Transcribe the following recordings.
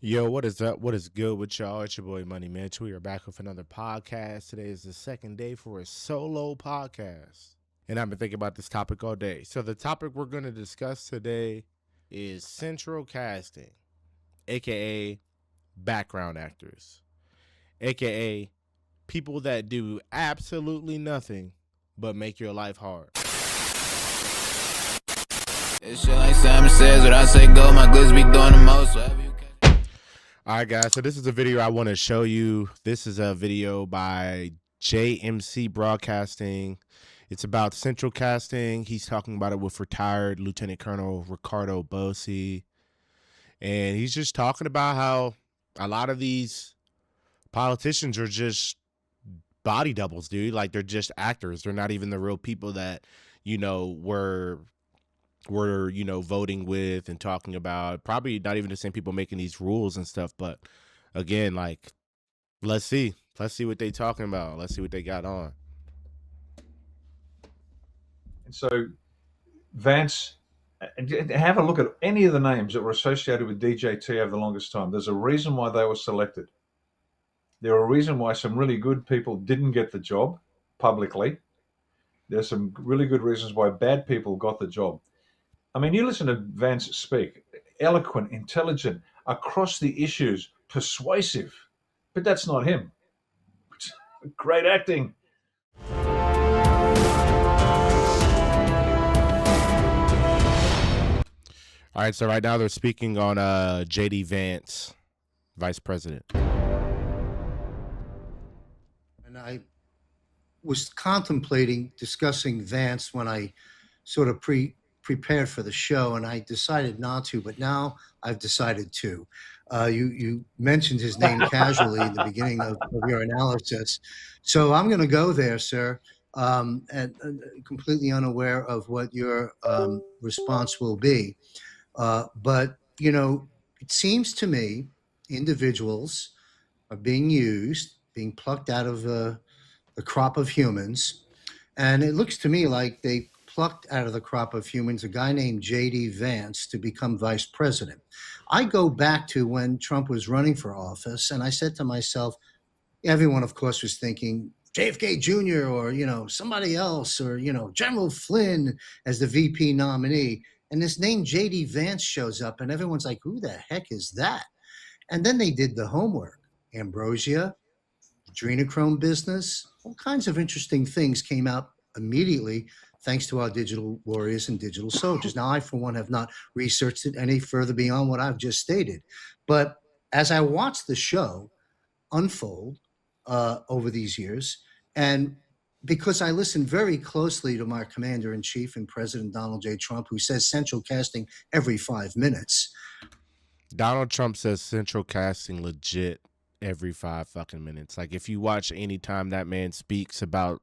Yo, what is up? What is good with y'all? It's your boy Money Mitch. We are back with another podcast. Today is the second day for a solo podcast. And I've been thinking about this topic all day. So, the topic we're going to discuss today is central casting, aka background actors, aka people that do absolutely nothing but make your life hard. It's shit like Simon says, what I say go, my goods be doing the most. All right, guys. So this is a video I want to show you. This is a video by JMC Broadcasting. It's about central casting. He's talking about it with retired Lieutenant Colonel Ricardo Bosi. And he's just talking about how a lot of these politicians are just body doubles, dude. Like, they're just actors. They're not even the real people that, were voting with and talking about. Probably not even the same people making these rules and stuff. But again, like, let's see what they talking about. Let's see what they got on. And so Vance, and have a look at any of the names that were associated with DJT over the longest time. There's a reason why they were selected. There are a reason why some really good people didn't get the job publicly. There's some really good reasons why bad people got the job. I mean, you listen to Vance speak, eloquent, intelligent, across the issues, persuasive, but that's not him. Great acting. All right, so right now they're speaking on JD Vance, Vice President. And I was contemplating discussing Vance when I sort of prepared for the show, and I decided not to, but now I've decided to. You mentioned his name casually in the beginning of your analysis. So I'm going to go there, sir, and completely unaware of what your response will be. But, it seems to me individuals are being used, being plucked out of the crop of humans. And it looks to me like they plucked out of the crop of humans a guy named J.D. Vance to become vice president. I go back to when Trump was running for office, and I said to myself, everyone, of course, was thinking JFK Jr. or, somebody else or, General Flynn as the VP nominee. And this name J.D. Vance shows up, and everyone's like, who the heck is that? And then they did the homework. Ambrosia, adrenochrome business, all kinds of interesting things came out immediately thanks to our digital warriors and digital soldiers. Now, I, for one, have not researched it any further beyond what I've just stated. But as I watched the show unfold over these years, and because I listened very closely to my commander-in-chief and President Donald J. Trump, who says central casting every 5 minutes. Donald Trump says central casting legit every 5 fucking minutes. Like, if you watch any time that man speaks about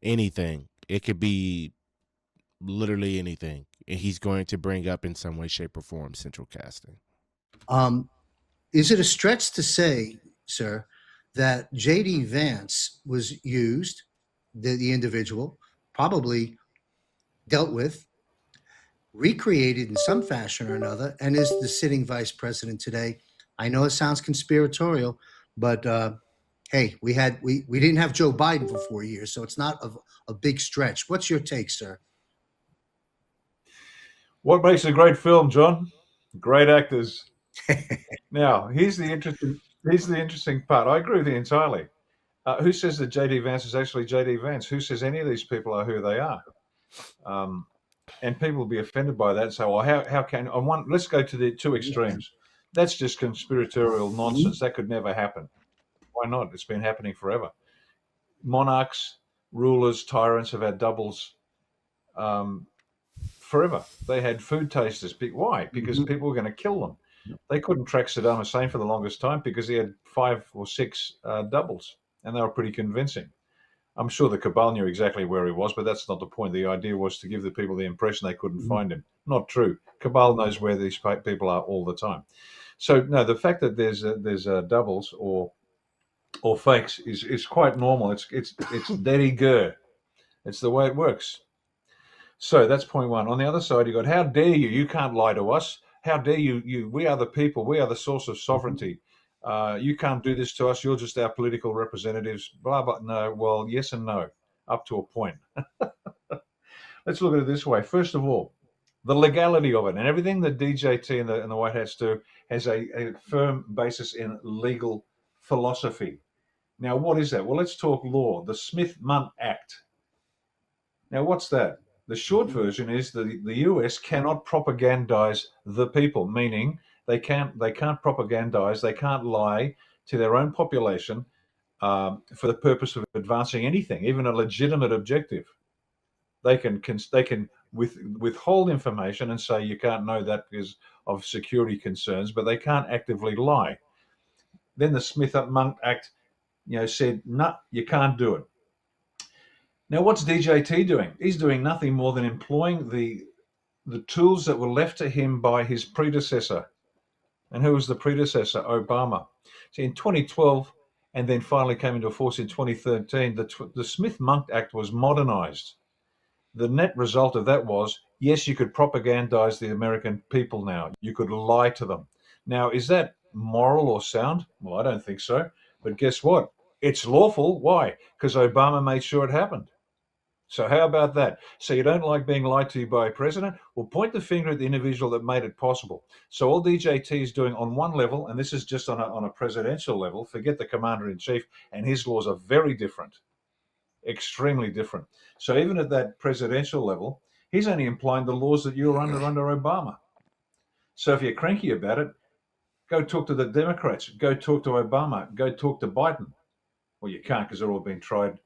anything, it could be literally anything, and he's going to bring up in some way, shape, or form central casting. Is it a stretch to say, sir, that J.D. Vance was used, the individual, probably dealt with, recreated in some fashion or another, and is the sitting vice president today? I know it sounds conspiratorial, but hey, we didn't have Joe Biden for 4 years, so it's not a big stretch. What's your take, sir? What makes a great film, John? Great actors. Now, here's the interesting part. I agree with you entirely. Who says that J.D. Vance is actually J.D. Vance? Who says any of these people are who they are? And people will be offended by that and say, well, how can let's go to the two extremes. That's just conspiratorial nonsense. That could never happen. Why not? It's been happening forever. Monarchs, rulers, tyrants have had doubles forever. They had food tasters. Why? Because people were going to kill them. They couldn't track Saddam Hussein for the longest time because he had 5 or 6 doubles, and they were pretty convincing. I'm sure the cabal knew exactly where he was, but that's not the point. The idea was to give the people the impression they couldn't find him. Not true. Cabal knows where these people are all the time. So no, the fact that there's doubles or fakes is quite normal. It's de rigueur. It's the way it works. So that's point one. On the other side, you got, how dare you? You can't lie to us. How dare you? We are the people. We are the source of sovereignty. You can't do this to us. You're just our political representatives. Blah blah. No. Well, yes and no, up to a point. Let's look at it this way. First of all, the legality of it and everything that DJT and the White Hats do has a firm basis in legal philosophy. Now, what is that? Well, let's talk law. The Smith-Mundt Act. Now, what's that? The short version is the US cannot propagandize the people, meaning they can't propagandize, they can't lie to their own population for the purpose of advancing anything, even a legitimate objective. They can withhold information and say you can't know that because of security concerns, but they can't actively lie. Then the Smith-Mundt Act, said no, you can't do it. Now, what's DJT doing? He's doing nothing more than employing the tools that were left to him by his predecessor. And who was the predecessor? Obama. So in 2012, and then finally came into force in 2013, the Smith-Mundt Act was modernized. The net result of that was, yes, you could propagandize the American people now. You could lie to them. Now, is that moral or sound? Well, I don't think so. But guess what? It's lawful. Why? Because Obama made sure it happened. So how about that? So you don't like being lied to by a president? Well, point the finger at the individual that made it possible. So all DJT is doing on one level, and this is just on a presidential level, forget the commander-in-chief, and his laws are very different, extremely different. So even at that presidential level, he's only implying the laws that you're under Obama. So if you're cranky about it, go talk to the Democrats, go talk to Obama, go talk to Biden. Well, you can't because they're all being tried,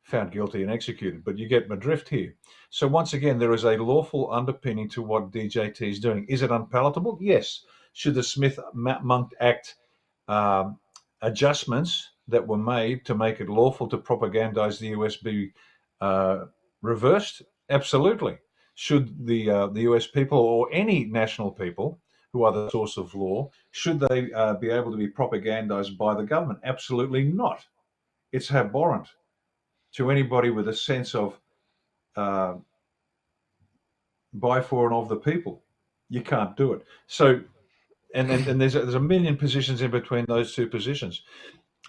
found guilty and executed, but you get my drift here. So once again, there is a lawful underpinning to what DJT is doing. Is it unpalatable? Yes. Should the Smith-Mundt Act adjustments that were made to make it lawful to propagandize the US be reversed? Absolutely. Should the US people or any national people who are the source of law, should they be able to be propagandized by the government? Absolutely not. It's abhorrent to anybody with a sense of by, for, and of the people. You can't do it. So, and there's a million positions in between those two positions.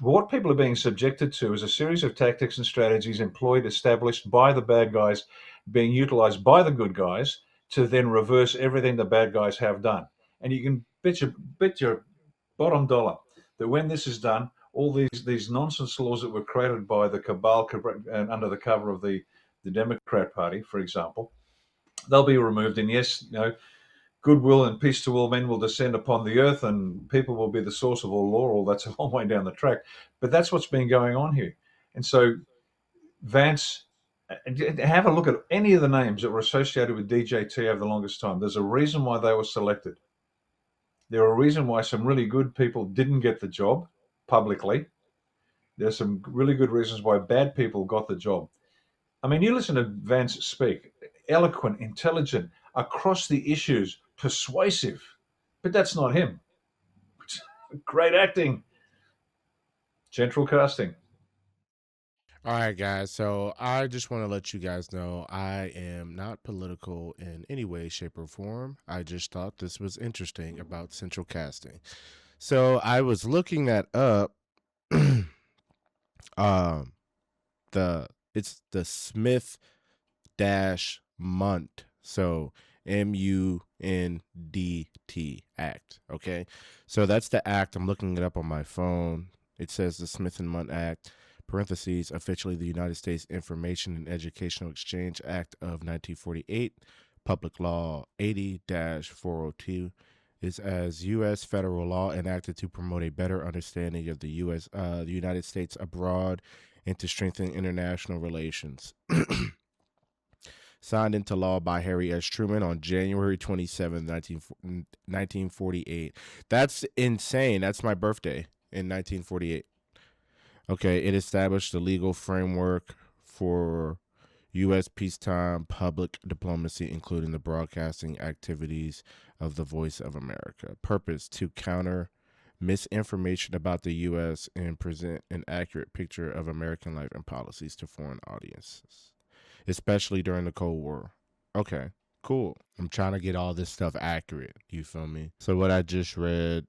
But what people are being subjected to is a series of tactics and strategies employed, established by the bad guys, being utilized by the good guys to then reverse everything the bad guys have done. And you can bet your bottom dollar that when this is done, all these nonsense laws that were created by the cabal and under the cover of the Democrat Party, for example, they'll be removed. And yes, goodwill and peace to all men will descend upon the earth, and people will be the source of all law. All that's a long way down the track, but that's what's been going on here. And so, Vance, have a look at any of the names that were associated with DJT over the longest time. There's a reason why they were selected. There's a reason why some really good people didn't get the job publicly. There's some really good reasons why bad people got the job. I mean, you listen to Vance speak, eloquent, intelligent, across the issues, persuasive, but that's not him. Great acting, gentle casting. All right, guys. So I just want to let you guys know I am not political in any way, shape, or form. I just thought this was interesting about central casting. So I was looking that up. It's the Smith dash Munt. So MUNDT Act. Okay. So that's the act. I'm looking it up on my phone. It says the Smith and Munt Act, parentheses, officially the United States Information and Educational Exchange Act of 1948, Public Law 80-402, is as U.S. federal law enacted to promote a better understanding of the United States abroad and to strengthen international relations. Signed into law by Harry S. Truman on January 27, 1948. That's insane. That's my birthday in 1948. Okay, it established the legal framework for U.S. peacetime public diplomacy, including the broadcasting activities of the Voice of America. Purpose: to counter misinformation about the U.S. and present an accurate picture of American life and policies to foreign audiences, especially during the Cold War. Okay, cool. I'm trying to get all this stuff accurate. You feel me? So what I just read,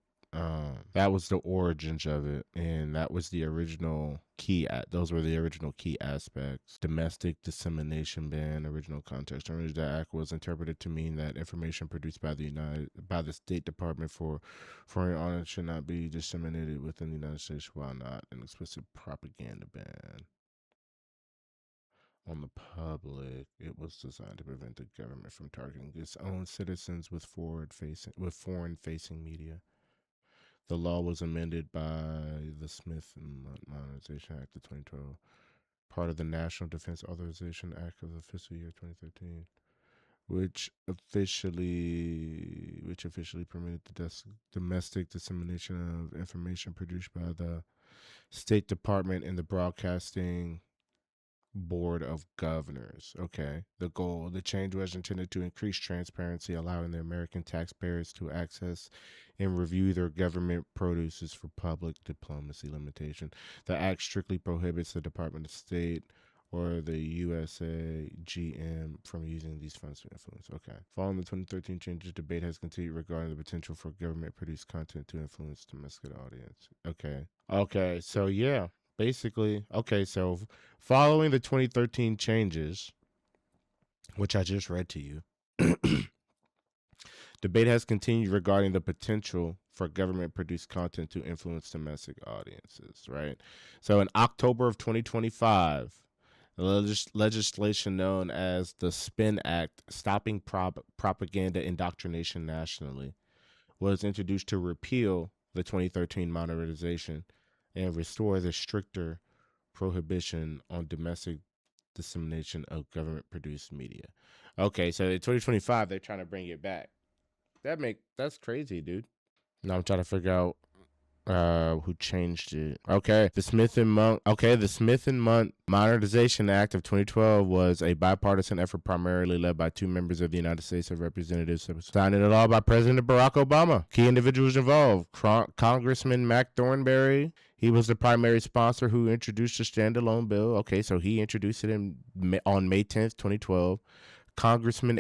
that was the origins of it, and that was the original key. Those were the original key aspects. Domestic dissemination ban. Original context. The act was interpreted to mean that information produced by the State Department for foreign audits should not be disseminated within the United States while not an explicit propaganda ban on the public. It was designed to prevent the government from targeting its own citizens with foreign-facing media. The law was amended by the Smith Modernization Act of 2012, part of the National Defense Authorization Act of the fiscal year 2013, which officially permitted the domestic dissemination of information produced by the State Department and the Broadcasting Board of Governors. Okay. The change was intended to increase transparency, allowing the American taxpayers to access and review their government produces for public diplomacy limitation. The act strictly prohibits the Department of State or the USAGM from using these funds to influence. Okay. Following the 2013 changes, debate has continued regarding the potential for government-produced content to influence domestic audience. Okay. So yeah. Basically, so following the 2013 changes, which I just read to you, debate has continued regarding the potential for government-produced content to influence domestic audiences, right? So in October of 2025, the legislation known as the SPIN Act, Stopping Propaganda Indoctrination Nationally, was introduced to repeal the 2013 modernization and restore the stricter prohibition on domestic dissemination of government-produced media. Okay, so in 2025, they're trying to bring it back. That's crazy, dude. Now I'm trying to figure out who changed it. Okay, the Smith and Monk Modernization Act of 2012 was a bipartisan effort primarily led by two members of the United States of Representatives, signed into law by President Barack Obama. Key individuals involved: Congressman Mac Thornberry. He was the primary sponsor who introduced the standalone bill. Okay, so he introduced it on May 10th, 2012. Congressman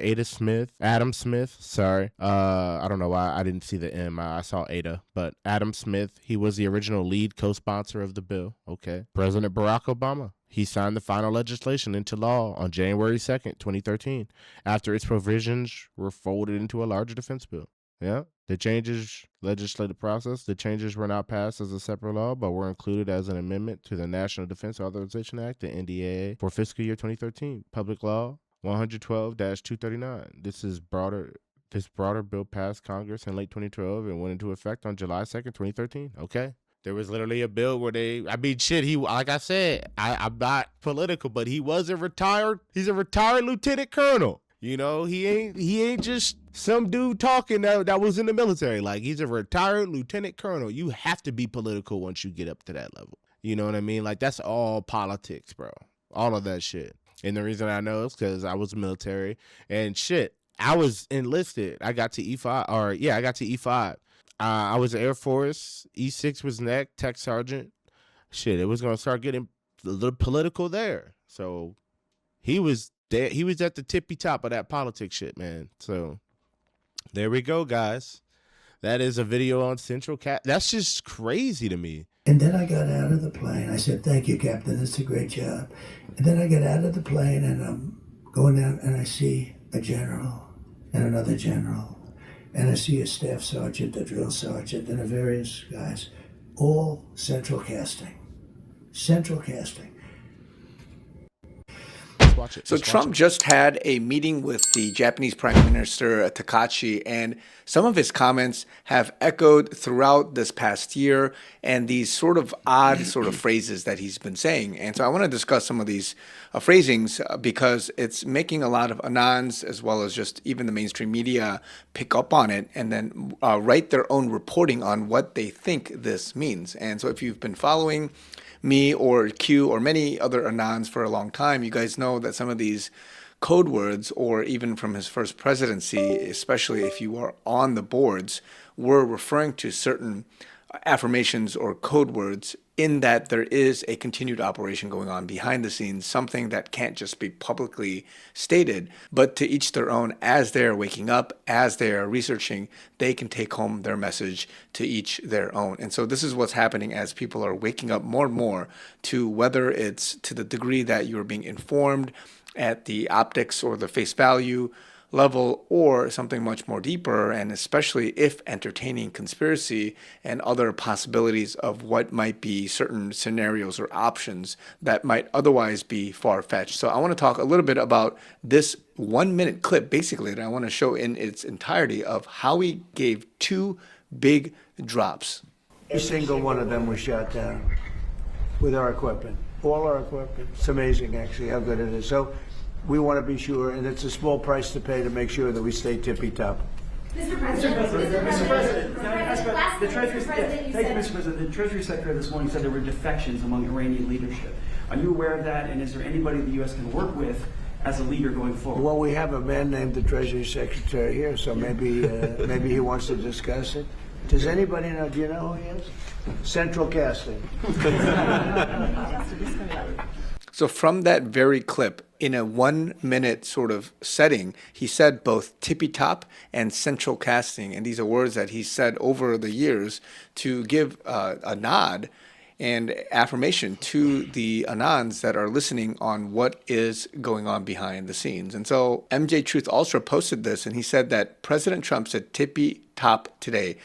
Adam Smith, sorry. I don't know why I didn't see the M. I saw Ada, but Adam Smith, he was the original lead co-sponsor of the bill. Okay. President Barack Obama, he signed the final legislation into law on January 2nd, 2013, after its provisions were folded into a larger defense bill. Yeah. Legislative process, the changes were not passed as a separate law, but were included as an amendment to the National Defense Authorization Act, the NDAA, for fiscal year 2013. Public Law 112-239. This broader bill passed Congress in late 2012 and went into effect on July 2nd, 2013. Okay. There was literally a bill where like I said, I'm not political, but he's a retired lieutenant colonel. You know, he ain't just some dude talking that was in the military. Like, he's a retired lieutenant colonel. You have to be political once you get up to that level. You know what I mean? Like, that's all politics, bro. All of that shit. And the reason I know is because I was military and shit. I was enlisted. I got to E5. I was Air Force. E6 was next, tech sergeant. Shit, it was gonna start getting a little political there. So he was there. He was at the tippy top of that politics shit, man. So there we go, guys. That is a video on Central Cat. That's just crazy to me. And then I got out of the plane. I said, "Thank you, Captain. That's a great job." And then I get out of the plane and I'm going down and I see a general and another general. And I see a staff sergeant, a drill sergeant, and various guys, all central casting. Central casting. So Trump just had a meeting with the Japanese Prime Minister Takashi, and some of his comments have echoed throughout this past year, and these sort of odd sort of phrases that he's been saying. And so I want to discuss some of these phrasings because it's making a lot of Anons, as well as just even the mainstream media, pick up on it and then write their own reporting on what they think this means. And so if you've been following me or Q or many other Anons for a long time, you guys know that some of these code words, or even from his first presidency, especially if you are on the boards, were referring to certain affirmations or code words, in that there is a continued operation going on behind the scenes, something that can't just be publicly stated, but to each their own. As they're waking up, as they're researching, they can take home their message, to each their own. And so this is what's happening as people are waking up more and more to, whether it's to the degree that you're being informed at the optics or the face value level, or something much more deeper, and especially if entertaining conspiracy and other possibilities of what might be certain scenarios or options that might otherwise be far-fetched. So I want to talk a little bit about this 1-minute clip, basically, that I want to show in its entirety, of how he gave two big drops. Every single one of them was shot down with our equipment, all our equipment. It's amazing, actually, how good it is. So we want to be sure, and it's a small price to pay to make sure that we stay tippy top. Mr. President, can I ask about the Treasury? Thank you, Mr. President. The Treasury Secretary this morning said there were defections among Iranian leadership. Are you aware of that? And is there anybody the U.S. can work with as a leader going forward? Well, we have a man named the Treasury Secretary here, so maybe maybe he wants to discuss it. Does anybody know? Do you know who he is? Central Casting. So from that very clip, in a 1-minute sort of setting, he said both tippy top and central casting. And these are words that he said over the years to give a nod and affirmation to the Anons that are listening on what is going on behind the scenes. And so MJ Truth also posted this, and he said that President Trump said tippy top today.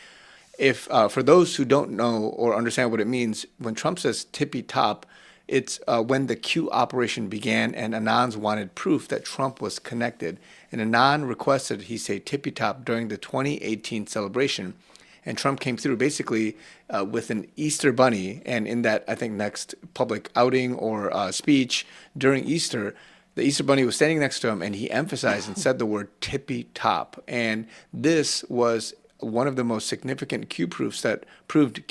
If for those who don't know or understand what it means, when Trump says tippy top, it's when the Q operation began and Anons wanted proof that Trump was connected. And Anon requested he say tippy top during the 2018 celebration. And Trump came through basically with an Easter bunny. And in that, I think, next public outing or speech during Easter, the Easter bunny was standing next to him, and he emphasized and said the word tippy top. And this was one of the most significant Q proofs that proved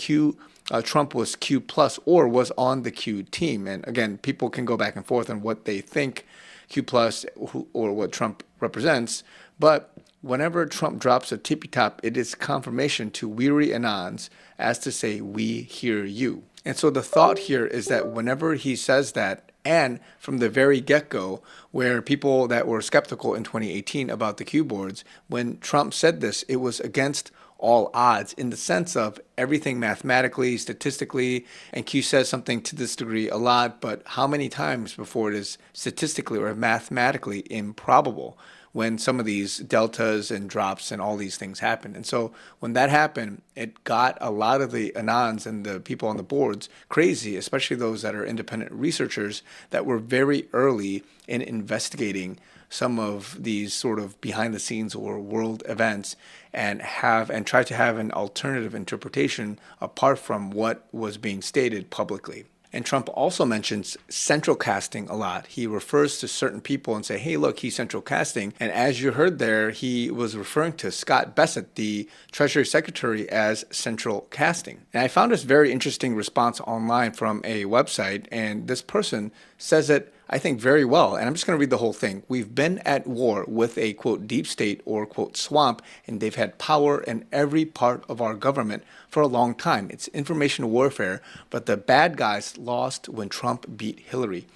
Trump was Q plus or was on the Q team. And again, people can go back and forth on what they think Q plus or what Trump represents. But whenever Trump drops a tippy top, it is confirmation to weary Anons as to say, we hear you. And so the thought here is that whenever he says that, and from the very get-go, where people that were skeptical in 2018 about the Q boards, when Trump said this, it was against all odds in the sense of everything mathematically, statistically, and Q says something to this degree a lot, but how many times before it is statistically or mathematically improbable when some of these deltas and drops and all these things happen. And so when that happened, it got a lot of the Anons and the people on the boards crazy, especially those that are independent researchers that were very early in investigating some of these sort of behind the scenes or world events and try to have an alternative interpretation apart from what was being stated publicly. And Trump also mentions central casting a lot. He refers to certain people and say, hey, look, he's central casting. And as you heard there, he was referring to Scott Bessent, the Treasury Secretary, as central casting. And I found this very interesting response online from a website. And this person says it, I think, very well. And I'm just going to read the whole thing. We've been at war with a, quote, deep state or, quote, swamp, and they've had power in every part of our government for a long time. It's information warfare, but the bad guys lost when Trump beat Hillary.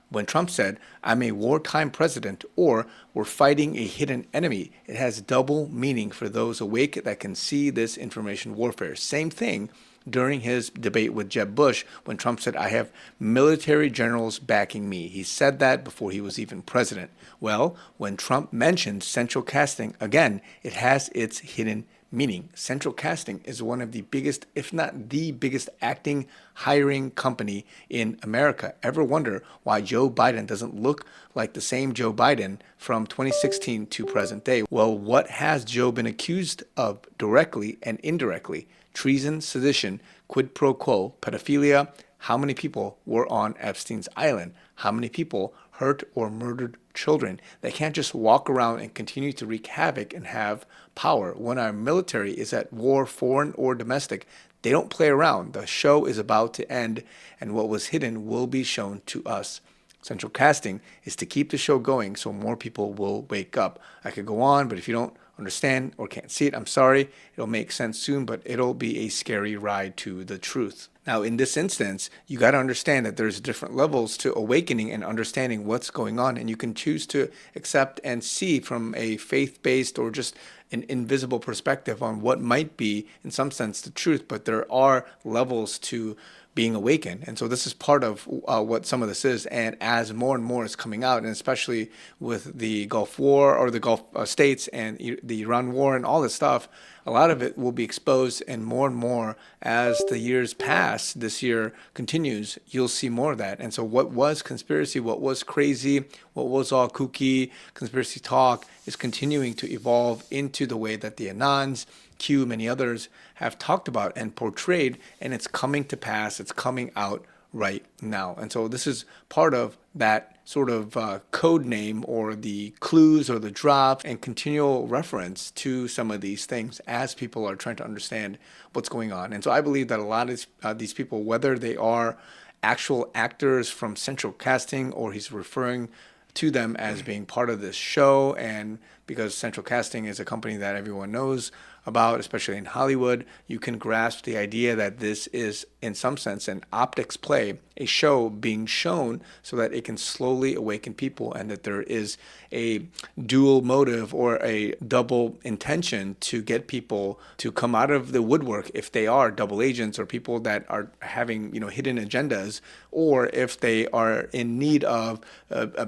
When Trump said, I'm a wartime president, or we're fighting a hidden enemy, it has double meaning for those awake that can see this information warfare. Same thing during his debate with Jeb Bush when Trump said, I have military generals backing me. He said that before he was even president. Well, when Trump mentioned central casting, again, it has its hidden meaning. Central Casting is one of the biggest, if not the biggest, acting hiring company in America. Ever wonder why Joe Biden doesn't look like the same Joe Biden from 2016 to present day? Well, what has Joe been accused of directly and indirectly? Treason, sedition, quid pro quo, pedophilia. How many people were on Epstein's island? How many people hurt or murdered children? They can't just walk around and continue to wreak havoc and have power. When our military is at war, foreign or domestic, they don't play around. The show is about to end, and what was hidden will be shown to us. Central Casting is to keep the show going so more people will wake up. I could go on, but if you don't understand or can't see it, I'm sorry. It'll make sense soon, but it'll be a scary ride to the truth. Now, in this instance, you got to understand that there's different levels to awakening and understanding what's going on, and you can choose to accept and see from a faith-based or just an invisible perspective on what might be, in some sense, the truth, but there are levels to being awakened. And so this is part of what some of this is. And as more and more is coming out, and especially with the Gulf War or the Gulf states and the Iran war and all this stuff, a lot of it will be exposed, and more as the years pass, this year continues, you'll see more of that. And so what was conspiracy, what was crazy, what was all kooky conspiracy talk is continuing to evolve into the way that the Anons, Q, many others have talked about and portrayed, and it's coming to pass. It's coming out right now. And so this is part of that sort of code name or the clues or the drops and continual reference to some of these things as people are trying to understand what's going on. And so I believe that a lot of these people, whether they are actual actors from Central Casting or he's referring to them as being part of this show, and because Central Casting is a company that everyone knows about, especially in Hollywood, you can grasp the idea that this is, in some sense, an optics play, a show being shown so that it can slowly awaken people, and that there is a dual motive or a double intention to get people to come out of the woodwork if they are double agents or people that are having, hidden agendas, or if they are in need of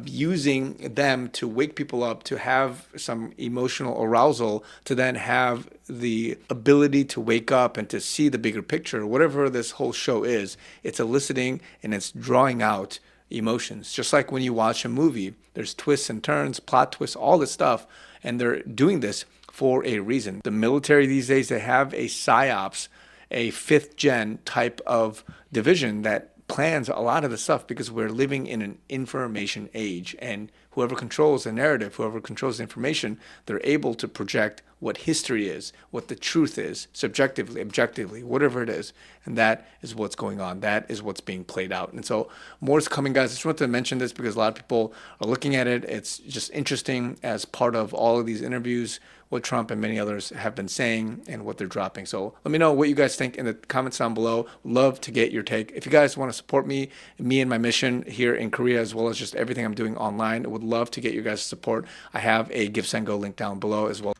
using them to wake people up, to have some emotional arousal, to then have the ability to wake up and to see the bigger picture. Whatever this whole show is, it's eliciting and it's drawing out emotions. Just like when you watch a movie, there's twists and turns, plot twists, all this stuff, and they're doing this for a reason. The military these days, they have a PSYOPs, a 5th gen type of division that plans a lot of the stuff, because we're living in an information age, and whoever controls the narrative, whoever controls the information, they're able to project what history is, what the truth is, subjectively, objectively, whatever it is. And that is what's going on. That is what's being played out. And so more is coming, guys. I just wanted to mention this because a lot of people are looking at it. It's just interesting as part of all of these interviews, what Trump and many others have been saying and what they're dropping. So let me know what you guys think in the comments down below. Love to get your take. If you guys want to support me and my mission here in Korea, as well as just everything I'm doing online, I would love to get your guys' support. I have a Give, Send, Go link down below as well.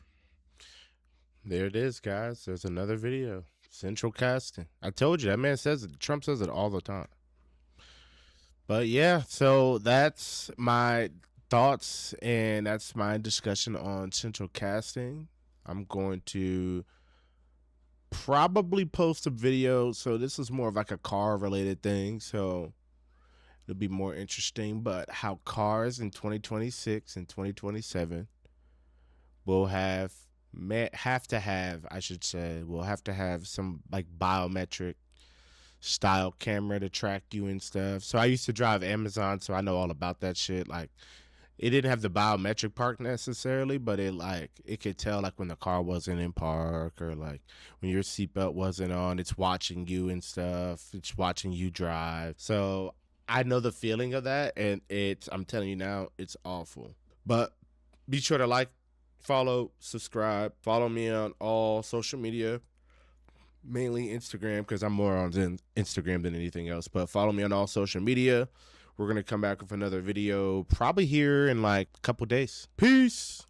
There it is, guys. There's another video. Central Casting. I told you, that man says it. Trump says it all the time. But yeah, so that's my thoughts and that's my discussion on Central Casting. I'm going to probably post a video. So this is more of like a car related thing. So it'll be more interesting. But how cars in 2026 and 2027 will have to have some like biometric style camera to track you and stuff. So I used to drive Amazon, so I know all about that shit. Like, it didn't have the biometric part necessarily, but it could tell like when the car wasn't in park, or like when your seatbelt wasn't on, it's watching you and stuff. It's watching you drive. So I know the feeling of that, and I'm telling you now, it's awful. But be sure to like, follow, subscribe, follow me on all social media, mainly Instagram, because I'm more on Instagram than anything else. But follow me on all social media. We're going to come back with another video probably here in like a couple days. Peace.